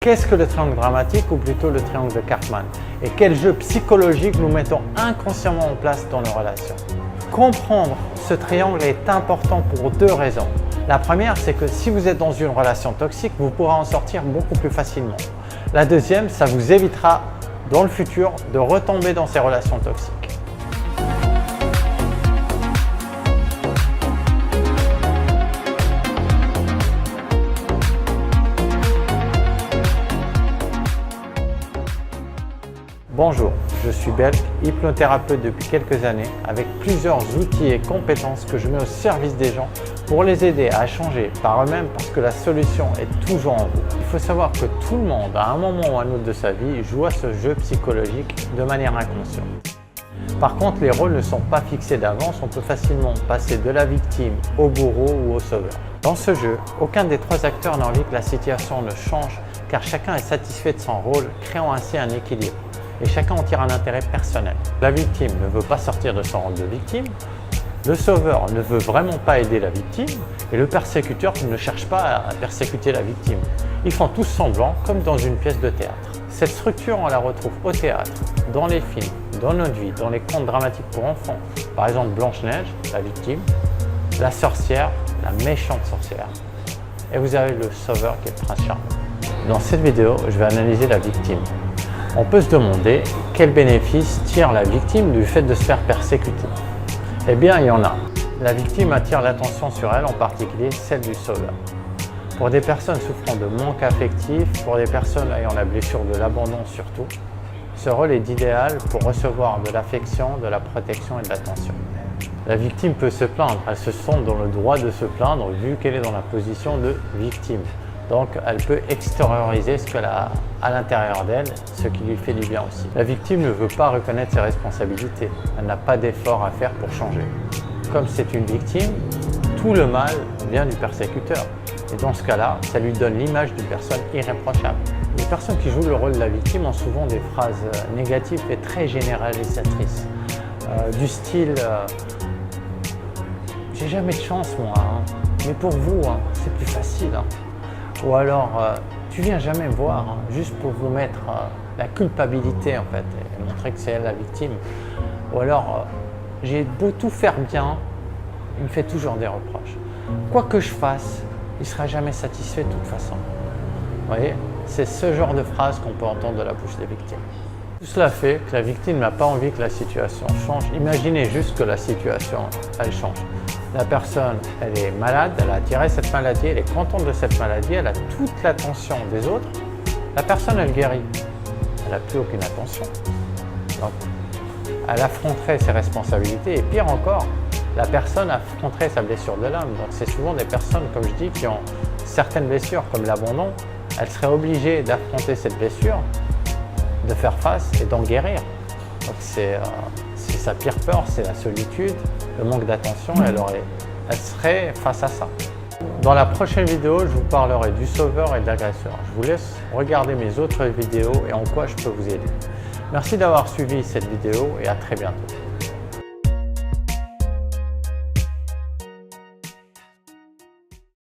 Qu'est-ce que le triangle dramatique ou plutôt le triangle de Karpman? Et quel jeu psychologique nous mettons inconsciemment en place dans nos relations? Comprendre ce triangle est important pour deux raisons. La première, c'est que si vous êtes dans une relation toxique, vous pourrez en sortir beaucoup plus facilement. La deuxième, ça vous évitera dans le futur de retomber dans ces relations toxiques. Bonjour, je suis Belk, hypnothérapeute depuis quelques années avec plusieurs outils et compétences que je mets au service des gens pour les aider à changer par eux-mêmes parce que la solution est toujours en vous. Il faut savoir que tout le monde, à un moment ou à un autre de sa vie, joue à ce jeu psychologique de manière inconsciente. Par contre, les rôles ne sont pas fixés d'avance, on peut facilement passer de la victime au bourreau ou au sauveur. Dans ce jeu, aucun des trois acteurs n'a envie que la situation ne change car chacun est satisfait de son rôle, créant ainsi un équilibre. Et chacun en tire un intérêt personnel. La victime ne veut pas sortir de son rôle de victime, le sauveur ne veut vraiment pas aider la victime et le persécuteur ne cherche pas à persécuter la victime. Ils font tous semblant comme dans une pièce de théâtre. Cette structure, on la retrouve au théâtre, dans les films, dans notre vie, dans les contes dramatiques pour enfants. Par exemple Blanche-Neige, la victime, la sorcière, la méchante sorcière. Et vous avez le sauveur qui est le prince charmant. Dans cette vidéo, je vais analyser la victime. On peut se demander quel bénéfice tire la victime du fait de se faire persécuter. Eh bien, il y en a. La victime attire l'attention sur elle, en particulier celle du sauveur. Pour des personnes souffrant de manque affectif, pour des personnes ayant la blessure de l'abandon surtout, ce rôle est idéal pour recevoir de l'affection, de la protection et de l'attention. La victime peut se plaindre, elle se sent dans le droit de se plaindre vu qu'elle est dans la position de victime. Donc, elle peut extérioriser ce qu'elle a à l'intérieur d'elle, ce qui lui fait du bien aussi. La victime ne veut pas reconnaître ses responsabilités. Elle n'a pas d'effort à faire pour changer. Comme c'est une victime, tout le mal vient du persécuteur. Et dans ce cas-là, ça lui donne l'image d'une personne irréprochable. Les personnes qui jouent le rôle de la victime ont souvent des phrases négatives et très généralisatrices. Du style j'ai jamais de chance moi, hein. Mais pour vous, hein, c'est plus facile. Hein. Ou alors, tu viens jamais me voir, hein, juste pour vous mettre la culpabilité en fait, et montrer que c'est elle la victime. Ou alors, j'ai beau tout faire bien, il me fait toujours des reproches. Quoi que je fasse, il ne sera jamais satisfait de toute façon. Vous voyez, c'est ce genre de phrase qu'on peut entendre de la bouche des victimes. Tout cela fait que la victime n'a pas envie que la situation change. Imaginez juste que la situation, elle change. La personne, elle est malade, elle a attiré cette maladie, elle est contente de cette maladie, elle a toute l'attention des autres. La personne, elle guérit. Elle n'a plus aucune attention. Donc, elle affronterait ses responsabilités et pire encore, la personne affronterait sa blessure de l'âme. Donc, c'est souvent des personnes, comme je dis, qui ont certaines blessures comme l'abandon. Elle serait obligée d'affronter cette blessure, de faire face et d'en guérir. Donc, c'est sa pire peur, c'est la solitude, le manque d'attention, elle serait face à ça. Dans la prochaine vidéo, je vous parlerai du sauveur et de l'agresseur. Je vous laisse regarder mes autres vidéos et en quoi je peux vous aider. Merci d'avoir suivi cette vidéo et à très bientôt.